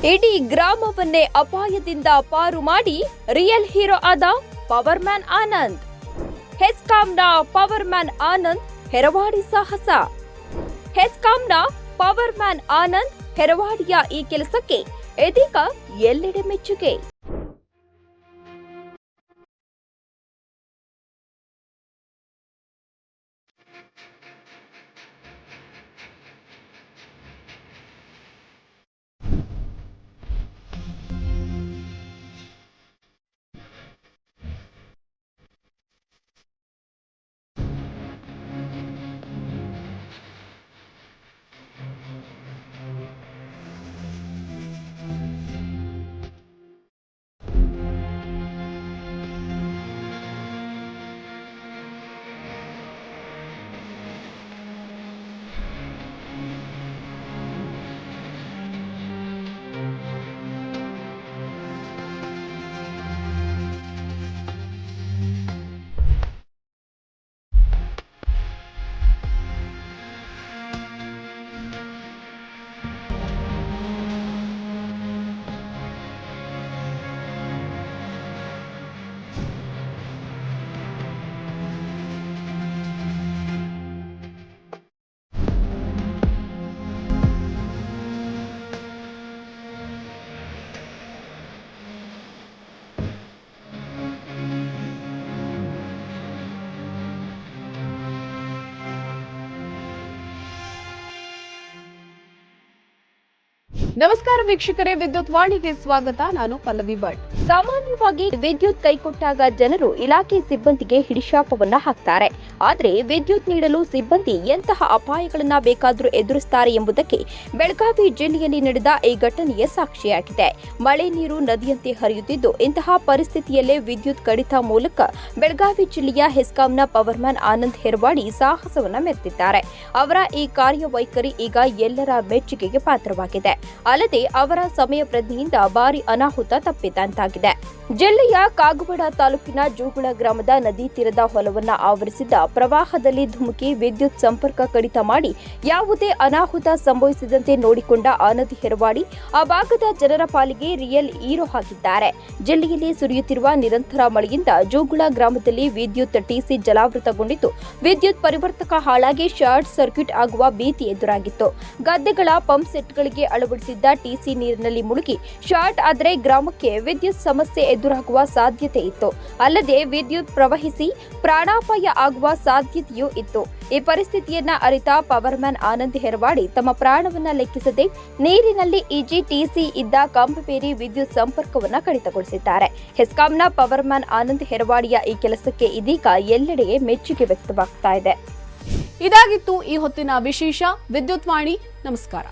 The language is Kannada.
ಇಡೀ ಗ್ರಾಮವನ್ನೇ ಅಪಾಯದಿಂದ ಪಾರು ಮಾಡಿ ರಿಯಲ್ ಹೀರೋ ಆದ ಪವರ್ ಮ್ಯಾನ್ ಆನಂದ್. ಹೆಸ್ಕಾಂನ ಪವರ್ ಮ್ಯಾನ್ ಆನಂದ್ ಹೆರವಾಡಿ ಸಾಹಸ. ಹೆಸ್ಕಾಂನ ಪವರ್ ಮ್ಯಾನ್ ಆನಂದ್ ಹೆರವಾಡಿಯ ಈ ಕೆಲಸಕ್ಕೆ ಇದೀಗ ಎಲ್ಲೆಡೆ ಮೆಚ್ಚುಗೆ. ನಮಸ್ಕಾರ ವೀಕ್ಷಕರೇ, ವಿದ್ಯುತ್ ವಾಣಿಗೆ ಸ್ವಾಗತ. ನಾನು ಪಲ್ಲವಿ ಭಟ್. ಸಾಮಾನ್ಯವಾಗಿ ವಿದ್ಯುತ್ ಕೈಕೊಟ್ಟಾಗ ಜನರು ಇಲಾಖೆ ಸಿಬ್ಬಂದಿಗೆ ಹಿಡಿಶಾಪವನ್ನ ಹಾಕ್ತಾರೆ. ಆದರೆ ವಿದ್ಯುತ್ ನೀಡಲು ಸಿಬ್ಬಂದಿ ಎಂತಹ ಅಪಾಯಗಳನ್ನ ಬೇಕಾದರೂ ಎದುರಿಸುತ್ತಾರೆ ಎಂಬುದಕ್ಕೆ ಬೆಳಗಾವಿ ಜಿಲ್ಲೆಯಲ್ಲಿ ನಡೆದ ಈ ಘಟನೆಯ ಸಾಕ್ಷಿಯಾಗಿದೆ. ಮಳೆ ನೀರು ನದಿಯಂತೆ ಹರಿಯುತ್ತಿದ್ದು, ಇಂತಹ ಪರಿಸ್ಥಿತಿಯಲ್ಲೇ ವಿದ್ಯುತ್ ಕಡಿತ ಮೂಲಕ ಬೆಳಗಾವಿ ಜಿಲ್ಲೆಯ ಹೆಸ್ಕಾಂನ ಪವರ್ ಮ್ಯಾನ್ ಆನಂದ್ ಹೆರವಾಡಿ ಸಾಹಸವನ್ನ ಮೆರೆದಿದ್ದಾರೆ. ಅವರ ಈ ಕಾರ್ಯವೈಖರಿ ಈಗ ಎಲ್ಲರ ಮೆಚ್ಚುಗೆಗೆ ಪಾತ್ರವಾಗಿದೆ. ಅಲ್ಲದೆ ಅವರ ಸಮಯ ಪ್ರಜ್ಞೆಯಿಂದ ಭಾರಿ ಅನಾಹುತ ತಪ್ಪಿದಂತಾಗಿದೆ. ಜಿಲ್ಲೆಯ ಕಾಗವಾಡ ತಾಲೂಕಿನ ಜೋಗುಳ ಗ್ರಾಮದ ನದಿ ತೀರದ ಹೊಲವನ್ನ ಆವರಿಸಿದ್ದ ಪ್ರವಾಹದಲ್ಲಿ ಧುಮುಕಿ ವಿದ್ಯುತ್ ಸಂಪರ್ಕ ಕಡಿತ ಮಾಡಿ ಯಾವುದೇ ಅನಾಹುತ ಸಂಭವಿಸದಂತೆ ನೋಡಿಕೊಂಡ ಆನಂದ್ ಹೆರವಾಡಿ ಆ ಭಾಗದ ಜನರ ಪಾಲಿಗೆ ರಿಯಲ್ ಹೀರೋ ಆಗಿದ್ದಾರೆ. ಜಿಲ್ಲೆಯಲ್ಲಿ ಸುರಿಯುತ್ತಿರುವ ನಿರಂತರ ಮಳೆಯಿಂದ ಜೋಗುಳ ಗ್ರಾಮದಲ್ಲಿ ವಿದ್ಯುತ್ ಟಿಸಿ ಜಲಾವೃತಗೊಂಡಿದ್ದು, ವಿದ್ಯುತ್ ಪರಿವರ್ತಕ ಹಾಳಾಗಿ ಶಾರ್ಟ್ ಸರ್ಕ್ಯೂಟ್ ಆಗುವ ಭೀತಿ ಎದುರಾಗಿತ್ತು. ಗದ್ದೆಗಳ ಪಂಪ್ ಸೆಟ್ಗಳಿಗೆ ಅಳವಡಿಸಿದ್ದ ಟಿಸಿ ನೀರಿನಲ್ಲಿ ಮುಳುಗಿ ಶಾರ್ಟ್ ಆದರೆ ಗ್ರಾಮಕ್ಕೆ ವಿದ್ಯುತ್ ಸಮಸ್ಯೆ ಎದುರಾಗುವ ಸಾಧ್ಯತೆ ಇತ್ತು. ಅಲ್ಲದೆ ವಿದ್ಯುತ್ ಪ್ರವಹಿಸಿ ಪ್ರಾಣಾಪಾಯ ಆಗುವ ಸಾಧ್ಯತೆಯೂ ಇತ್ತು. ಈ ಪರಿಸ್ಥಿತಿಯನ್ನ ಅರಿತ ಪವರ್ ಮ್ಯಾನ್ ಆನಂದ್ ಹೆರವಾಡಿ ತಮ್ಮ ಪ್ರಾಣವನ್ನ ಲೆಕ್ಕಿಸದೆ ನೀರಿನಲ್ಲಿ ಈಜಿ ಟಿಸಿ ಇದ್ದ ಕಂಬಬೇರಿ ವಿದ್ಯುತ್ ಸಂಪರ್ಕವನ್ನ ಕಡಿತಗೊಳಿಸಿದ್ದಾರೆ. ಹೆಸ್ಕಾಂನ ಪವರ್ ಮ್ಯಾನ್ ಆನಂದ್ ಹೆರವಾಡಿಯ ಈ ಕೆಲಸಕ್ಕೆ ಇದೀಗ ಎಲ್ಲೆಡೆಗೆ ಮೆಚ್ಚುಗೆ ವ್ಯಕ್ತವಾಗ್ತಾ ಇದೆ. ಇದಾಗಿತ್ತು ಈ ಹೊತ್ತಿನ ವಿಶೇಷ. ವಿದ್ಯುತ್ ವಾಣಿ, ನಮಸ್ಕಾರ.